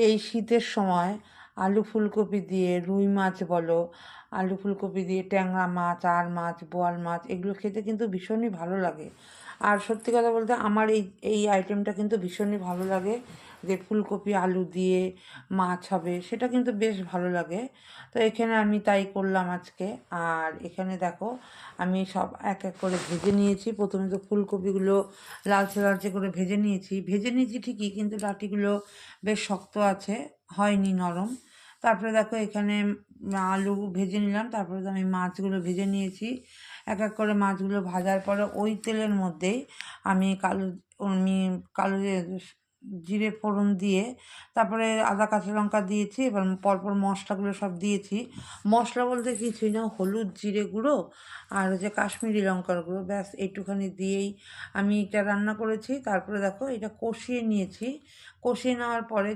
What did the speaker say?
এই শীতের সময় আলু ফুলকপি দিয়ে রুই মাছ বলো, আলু ফুলকপি দিয়ে ট্যাংরা মাছ, আর মাছ, বোয়াল মাছ, এগুলো খেতে কিন্তু ভীষণই ভালো লাগে। আর সত্যি কথা বলতে আমার এই এই আইটেমটা কিন্তু ভীষণই ভালো লাগে, যে ফুলকপি আলু দিয়ে মাছ হবে, সেটা কিন্তু বেশ ভালো লাগে। তো এখানে আমি তাই করলাম আজকে। আর এখানে দেখো, আমি সব এক এক করে ভেজে নিয়েছি। প্রথমে তো ফুলকপিগুলো লালচে লালচে করে ভেজে নিয়েছি ঠিকই, কিন্তু ডাঁটিগুলো বেশ শক্ত আছে, হয়নি নরম। তারপরে দেখো এখানে আলু ভেজে নিলাম, তারপরে তো আমি মাছগুলো ভেজে নিয়েছি। এক এক করে মাছগুলো ভাজার পরে ওই তেলের মধ্যেই আমি কালো জিরে ফোড়ন দিয়ে, তারপরে আদা কাঁচা লঙ্কা দিয়েছি। এবার পরপর মশলাগুলো সব দিয়েছি। মশলা বলতে কিছুই না, হলুদ, জিরে গুঁড়ো আর হচ্ছে কাশ্মীরি লঙ্কার গুঁড়ো, ব্যাস এইটুখানি দিয়েই আমি এটা রান্না করেছি। তারপরে দেখো এটা কষিয়ে নিয়েছি। কষিয়ে নেওয়ার পরে